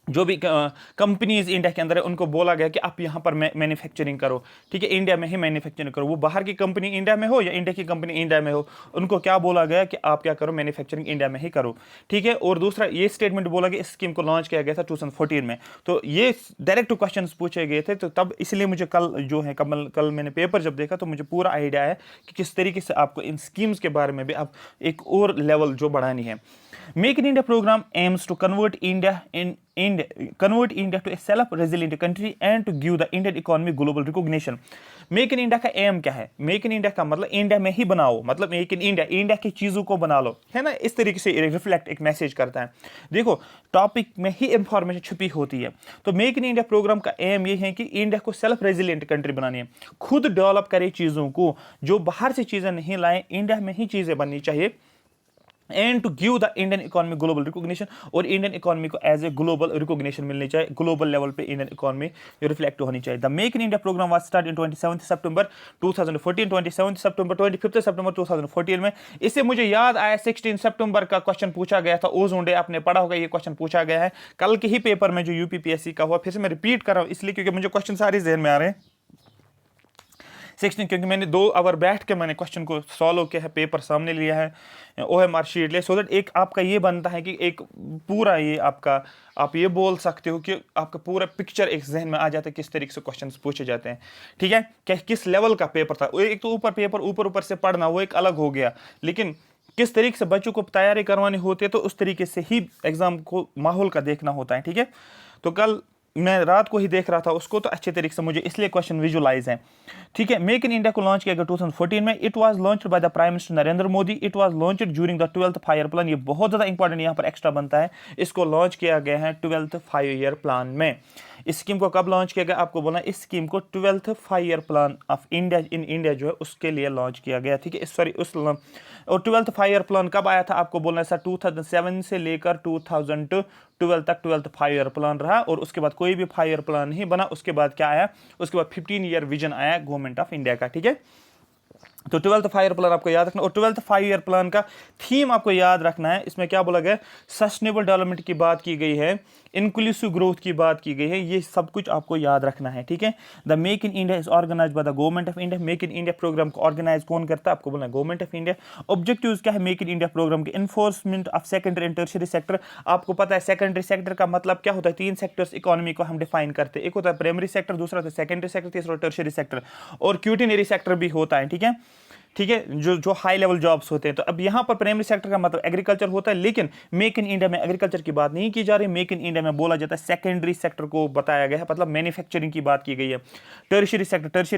जो भी कंपनीज इंडिया के अंदर है उनको बोला गया कि आप यहाँ पर मैन्युफैक्चरिंग करो, ठीक है, इंडिया में ही मैन्युफैक्चरिंग करो, वो बाहर की कंपनी इंडिया में हो या इंडिया की कंपनी इंडिया में हो, उनको क्या बोला गया कि आप क्या करो, मैन्युफैक्चरिंग इंडिया में ही करो, ठीक है। और दूसरा ये स्टेटमेंट बोला गया, इस स्कीम को लॉन्च किया गया था 2014 में, तो ये डायरेक्ट क्वेश्चन पूछे गए थे, तो तब इसलिए मुझे कल जो है कल मैंने पेपर जब देखा तो मुझे पूरा आइडिया है कि किस तरीके से आपको इन स्कीम्स के बारे में भी आप एक और लेवल जो बढ़ानी है। Make in India programme aims to convert India to a self-resilient country and to give the Indian economy global recognition। Make in India का एम क्या है? मेक इन इंडिया का मतलब इंडिया में ही बनाओ, मतलब मेक इन इंडिया, इंडिया की चीजों को बना लो, है ना, इस तरीके से रिफ्लेक्ट एक मैसेज करता है। देखो टॉपिक में ही इंफॉर्मेशन छुपी होती है, तो मेक इन इंडिया प्रोग्राम का एम ये है कि इंडिया को सेल्फ रेजिलिएंट कंट्री बनानी है, खुद डेवलप करे चीजों को, जो बाहर से चीजें नहीं लाए, इंडिया में ही चीजें बननी चाहिए, and to give the Indian economy global recognition, और इंडियन इकोनॉमी को एज ए ग्लोबल रिकॉग्निशन मिलनी चाहिए, ग्लोबल लेवल पे इंडियन इकोनॉमी रिफ्लेक्ट होनी चाहिए। The make in India programme was start in 27 September 2014, 27 सितंबर 25 सितंबर 2014 में। इससे मुझे याद आया 16 सितंबर का क्वेश्चन पूछा गया था, ओजोन डे आपने पढ़ा होगा, ये क्वेश्चन पूछा गया है कल के ही पेपर में जो यूपीपीएससी का हुआ, फिर से मैं रिपीट कर रहा हूँ इसलिए क्योंकि मुझे क्वेश्चन सारे जहन में आ रहे हैं 16, क्योंकि मैंने 2 आवर बैठ के मैंने क्वेश्चन को सॉल्व किया है, पेपर सामने लिया है, OMR शीट ले, सो दैट एक आपका ये बनता है कि एक पूरा ये आपका, आप ये बोल सकते हो कि आपका पूरा पिक्चर एक जहन में आ जाता है किस तरीके से क्वेश्चन पूछे जाते हैं, ठीक है, क्या किस लेवल का पेपर था। एक तो पेपर ऊपर से पढ़ना वो एक अलग हो गया, लेकिन किस तरीके से बच्चों को तैयारी करवानी होती है तो उस तरीके से ही एग्जाम को माहौल का देखना होता है, ठीक है। तो कल मैं रात को ही देख रहा था उसको, तो अच्छे तरीके से मुझे इसलिए क्वेश्चन विजुलाइज हैं, ठीक है। मेक इन इंडिया को लॉन्च किया गया 2014 में। It was launched by the prime minister Narendra Modi. It was launched during the 12th 5-year plan. ये बहुत ज्यादा इंपॉर्टेंट यहाँ पर एक्स्ट्रा बनता है, इसको लॉन्च किया गया है 12th 5-year प्लान में। इस स्कीम को कब लॉन्च किया गया, आपको बोलना इस स्कीम को 12th 5-year plan of India in India जो है उसके लिए लॉन्च किया गया, ठीक है, सॉरी उस, और 12th 5-year प्लान कब आया था, आपको बोलना है सर 2007 से लेकर 2012 तक 12th 5-year प्लान रहा, और उसके बाद कोई भी 5-year प्लान नहीं बना। उसके बाद क्या आया, उसके बाद 15-year विजन आया गवर्नमेंट ऑफ इंडिया का, ठीक है। तो 12th 5 ईयर प्लान आपको याद रखना, और 12th 5 ईयर प्लान का थीम आपको याद रखना है। इसमें क्या बोला गया, सस्टेनेबल डेवलपमेंट की बात की गई है, इंक्लूसिव ग्रोथ की बात की गई है, ये सब कुछ आपको याद रखना है, ठीक है। The make in India is organise by the government of India. Make in India programme को ऑर्गेनाइज कौन करता है, आपको बोलना है गवर्नमेंट ऑफ इंडिया। ऑब्जेक्टिव्स क्या है मेक इन इंडिया प्रोग्राम के, enforcement of secondary and tertiary sector. आपको पता है सेकेंडरी सेक्टर का मतलब क्या होता है, 3 सेक्टर्स इकोनॉमी को हम डिफाइन करते हैं, एक होता है प्राइमरी सेक्टर, दूसरा होता है सेकेंडरी सेक्टर, तीसरा टर्शियरी सेक्टर, और क्यूटिनरी सेक्टर भी होता है, ठीक है, ठीक है, जो जो हाई लेवल जॉब्स होते हैं। तो अब यहाँ पर प्राइमरी सेक्टर का मतलब एग्रीकल्चर होता है, लेकिन मेक इन इंडिया में एग्रीकल्चर की बात नहीं की जा रही, मेक इन इंडिया में बोला जाता है सेकेंडरी सेक्टर को बताया गया है, मतलब मैन्युफैक्चरिंग की बात की गई है। टर्शियरी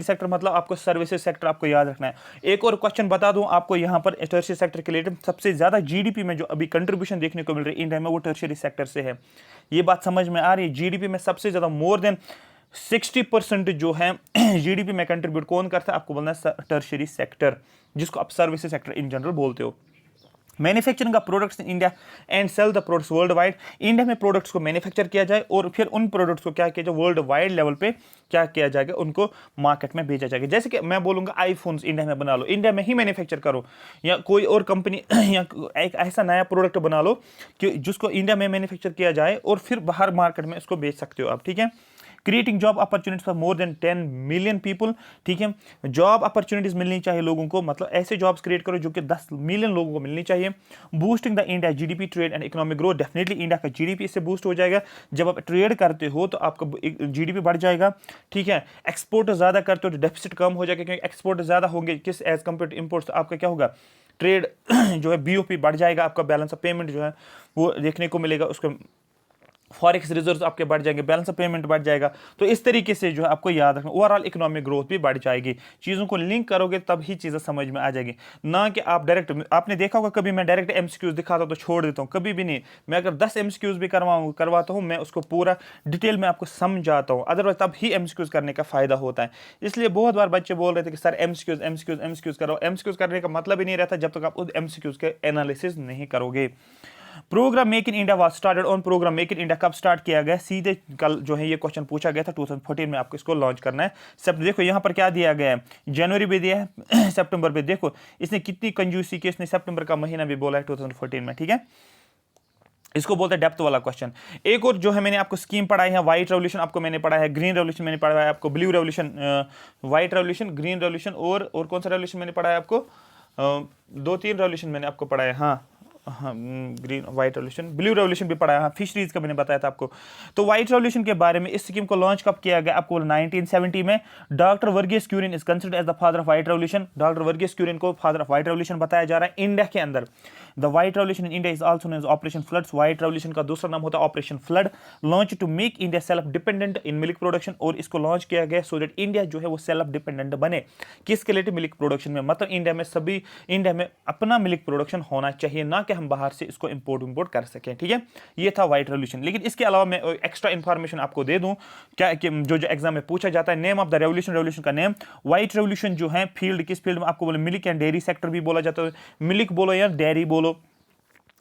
सेक्टर मतलब आपको सर्विसेज सेक्टर आपको याद रखना है। एक और क्वेश्चन बता दूं आपको यहाँ पर टर्शियरी सेक्टर के रिलेटेड, सबसे ज्यादा जीडीपी में जो अभी कंट्रीब्यूशन देखने को मिल रही है इंडिया में, वो टर्शियरी सेक्टर से है। ये बात समझ में आ रही है, जीडीपी में सबसे ज्यादा मोर देन 60% जो है जीडीपी में कंट्रीब्यूट कौन करता है, आपको बोलना है टर्शियरी सेक्टर, जिसको आप सर्विसेज सेक्टर इन जनरल बोलते हो। मैन्युफैक्चरिंग का products in India and sell the products worldwide. India में प्रोडक्ट्स को मैन्युफैक्चर किया जाए और फिर उन प्रोडक्ट्स को क्या किया जाए, वर्ल्ड वाइड लेवल पे क्या किया जाएगा, उनको मार्केट में भेजा जाएगा। जैसे कि मैं बोलूंगा आईफोन्स इंडिया में बना लो, इंडिया में ही मैन्युफैक्चर करो, या कोई और कंपनी या एक ऐसा नया प्रोडक्ट बना लो कि जिसको इंडिया में मैन्युफैक्चर किया जाए और फिर बाहर मार्केट में इसको बेच सकते हो आप, ठीक है। Creating job opportunities for more than 10 million people, ठीक है, जॉब अपॉर्चुनिटीज मिलनी चाहिए लोगों को, मतलब ऐसे जॉब्स क्रिएट करो जो कि 10 मिलियन लोगों को मिलनी चाहिए। Boosting the India GDP trade and economic growth, definitely India का जीडीपी इससे बूस्ट हो जाएगा। जब आप ट्रेड करते हो तो आपका जीडीपी बढ़ जाएगा, ठीक है। एक्सपोर्ट ज्यादा करते हो तो डेफिसिट कम हो जाएगा, क्योंकि एक्सपोर्ट ज्यादा होंगे किस एज कम्पेयर टू इम्पोर्ट्स, तो आपका क्या होगा, ट्रेड जो है बीओपी बढ़ जाएगा, आपका बैलेंस ऑफ पेमेंट जो है वो देखने को मिलेगा, उसको फॉरेक्स रिजर्व्स आपके बढ़ जाएंगे, बैलेंस ऑफ पेमेंट बढ़ जाएगा। तो इस तरीके से जो है आपको याद रखना, ओवरऑल इकोनॉमिक ग्रोथ भी बढ़ जाएगी। चीज़ों को लिंक करोगे तब ही चीज़ें समझ में आ जाएगी, ना कि आप डायरेक्ट, आपने देखा होगा कभी मैं डायरेक्ट एमसीक्यूज दिखाता हूं तो छोड़ देता हूं, कभी भी नहीं। मैं अगर 10 एमसीक्यूज भी करवाता हूं, मैं उसको पूरा डिटेल में आपको समझाता हूं, अदरवाइज तब ही एमसीक्यूज करने का फायदा होता है। इसलिए बहुत बार बच्चे बोल रहे थे कि सर एमसीक्यूज करो। एमसीक्यूज करने का मतलब ही नहीं रहता जब तक आप उस एमसीक्यूज के एनालिसिस नहीं करोगे। Programme make in India was started on, programme make in India कब स्टार्ट किया गया, सीधे कल जो है ये क्वेश्चन पूछा गया था 2014 में, आपको इसको लॉन्च करना है। सब देखो यहाँ पर क्या दिया गया है, जनवरी भी दिया है सितंबर भी, देखो इसने कितनी कंजूसी की, इसने सितंबर का महीना भी बोला है 2014 में, ठीक है। इसको बोलते हैं डेप्थ वाला क्वेश्चन। एक और जो है मैंने आपको स्कीम पढ़ाई है, व्हाइट रेवोल्यूशन आपको मैंने पढ़ा है, ग्रीन रेवोल्यूशन मैंने पढ़ा है आपको, blue revolution, white revolution, green revolution, और कौन सा रेवोल्यूशन मैंने पढ़ा है आपको, 2-3 रेवोल्यूशन मैंने आपको पढ़ा है, हाँ, green white revolution, blue revolution भी पढ़ा है, हाँ, फिशरीज का मैंने बताया था आपको। तो व्हाइट रेवोल्यूशन के बारे में, इस स्कीम को लॉन्च कब किया गया, आपको 1970 में। Doctor Verghese Kurien is considered as the father of white revolution, doctor Verghese Kurien को फादर ऑफ व्हाइट रेवोल्यूशन बताया जा रहा है इंडिया के अंदर। The white revolution in India is also known as operation floods, white revolution का दूसरा नाम होता है operation flood. Launch to make India self dependent in milk production, और इसको लॉन्च किया गया सो दैट इंडिया जो है वो सेल्फ डिपेंडेंट बने, किसके लिए, मिल्क प्रोडक्शन में, मतलब इंडिया में अपना मिल्क प्रोडक्शन होना चाहिए, ना कि हम बाहर से इसको इंपोर्ट कर सकें, ठीक है। ये था व्हाइट रेवोल्यूशन। लेकिन इसके अलावा मैं एक्स्ट्रा इंफॉर्मेशन आपको दे दूं क्या कि जो एग्जाम में पूछा जाता है, नेम ऑफ द रेवोल्यूशन का नेम, व्हाइट रेवोल्यूशन जो है फील्ड, किस फील्ड में, आपको बोले मिल्क एंड डेयरी सेक्टर भी बोला जाता है, मिल्क बोलो या डेयरी बोलो।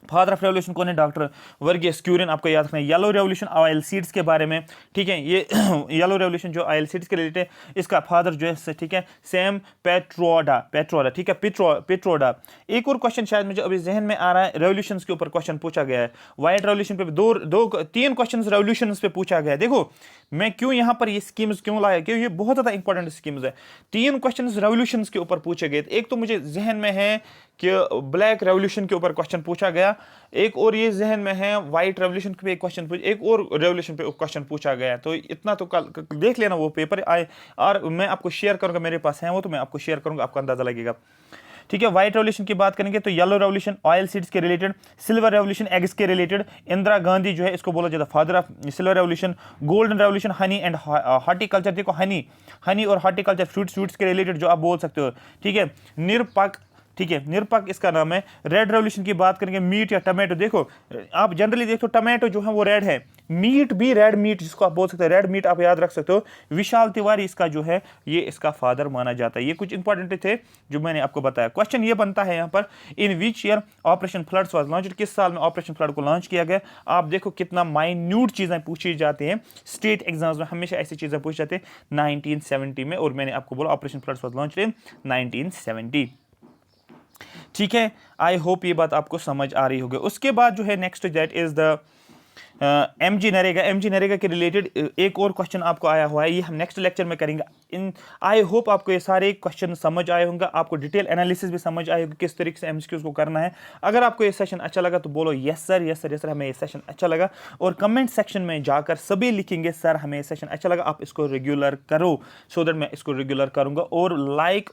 फादर ऑफ रेवोल्यूशन कौन है, डॉक्टर वर्गीस क्यूरिन, आपको याद रखना है। येलो रेवोल्यूशन ऑयल सीड्स के बारे में, ठीक है, ये येलो रेवोल्यूशन जो ऑयल सीड्स के रिलेटेड है, इसका फादर जो है, ठीक है, सैम पेट्रोडा, ठीक है, पेट्रोडा। एक और क्वेश्चन शायद मुझे अभी जहन में आ रहा है, रेवोल्यूशंस के ऊपर क्वेश्चन पूछा गया है, व्हाइट रेवोल्यूशन पे 3 क्वेश्चन रेवोल्यूशंस पे पूछा गया है। देखो मैं क्यों यहाँ पर ये स्कीम्स क्यों लाया, क्योंकि ये बहुत ज्यादा इंपॉर्टेंट स्कीम्स है। 3 क्वेश्चन रेवोल्यूशंस के ऊपर पूछे गए। एक तो मुझे जहन में है कि ब्लैक रेवोल्यूशन के ऊपर क्वेश्चन पूछा गया, एक और ये जहन में है व्हाइट रेवोल्यूशन पे क्वेश्चन एक और रेवोल्यूशन पे क्वेश्चन पूछा गया। तो इतना तो कल देख लेना, वो पेपर आए और मैं आपको शेयर करूंगा, मेरे पास है वो, तो मैं आपको शेयर करूंगा, आपको अंदाजा लगेगा, ठीक है। व्हाइट रेवोल्यूशन की बात करेंगे तो येलो रेवोल्यूशन ऑयल सीड्स के रिलेटेड, सिल्वर रेवोल्यूशन एग्स के रिलेटेड, इंदिरा गांधी जो है इसको बोला जाता है father of silver revolution. Golden revolution honey and horticulture, देखो हनी और हॉर्टिकल्चर, फ्रूट्स के रिलेटेड जो आप बोल सकते हो, ठीक है। निरपक्ष ठीक है, निरपक इसका नाम है। रेड रेवोल्यूशन की बात करेंगे, मीट या टमाटो। देखो आप जनरली देखो टमाटो जो है वो रेड है, मीट भी रेड मीट जिसको आप बोल सकते हैं, रेड मीट आप याद रख सकते हो। विशाल तिवारी इसका जो है ये इसका फादर माना जाता है। ये कुछ इंपॉर्टेंट थे जो मैंने आपको बताया। क्वेश्चन ये बनता है यहाँ पर, in which year operation floods was launched, किस साल में ऑपरेशन फ्लड को लॉन्च किया गया। आप देखो कितना माइन्यूट चीजें पूछी जाती हैं स्टेट एग्जाम्स में, हमेशा ऐसी चीजें पूछी जाती है 1970 में, और मैंने आपको बोला operation floods was launched in 1970। ठीक है, आई होप ये बात आपको समझ आ रही होगी। उसके बाद जो है next that is the MG NREGA. MG NREGA के रिलेटेड एक और क्वेश्चन आपको आया हुआ है, ये हम नेक्स्ट लेक्चर में करेंगे। इन आई होप आपको ये सारे क्वेश्चन समझ आए होंगे, आपको डिटेल एनालिसिस भी समझ आए होगी किस तरीके से एमसीक्यूज को करना है। अगर आपको ये सेशन अच्छा लगा तो बोलो yes sir, yes sir, yes sir, हमें ये सेशन अच्छा लगा। और कमेंट सेक्शन में जाकर सभी लिखेंगे सर हमें ये सेशन अच्छा लगा, आप इसको रेगुलर करो, सो दैट मैं इसको रेगुलर करूंगा। और लाइक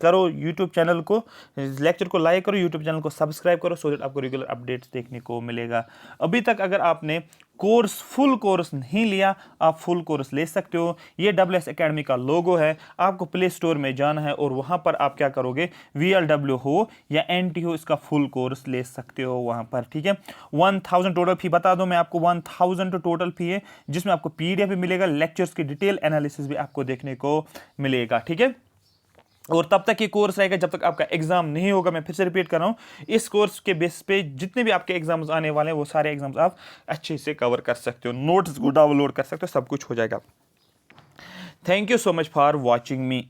करो यूट्यूब चैनल को, लेक्चर को लाइक करो, यूट्यूब चैनल को सब्सक्राइब करो, सो दैट आपको रेगुलर अपडेट्स देखने को मिलेगा। अभी तक अगर आपने कोर्स फुल कोर्स नहीं लिया, आप फुल कोर्स ले सकते हो। ये WS एकेडमी का लोगो है, आपको प्ले स्टोर में जाना है और वहां पर आप क्या करोगे, VLW हो या NT हो, इसका फुल कोर्स ले सकते हो वहां पर। ठीक है, 1000 टोटल फी बता दो मैं आपको, 1000 टोटल फी है, जिसमें आपको PDF भी मिलेगा, लेक्चर्स की डिटेल एनालिसिस भी आपको देखने को मिलेगा। ठीक है, और तब तक ये कोर्स रहेगा जब तक आपका एग्जाम नहीं होगा। मैं फिर से रिपीट कर रहा हूं, इस कोर्स के बेस पे जितने भी आपके एग्जाम्स आने वाले हैं वो सारे एग्जाम्स आप अच्छे से कवर कर सकते हो, नोट्स को डाउनलोड कर सकते हो, सब कुछ हो जाएगा। Thank you so much for watching me.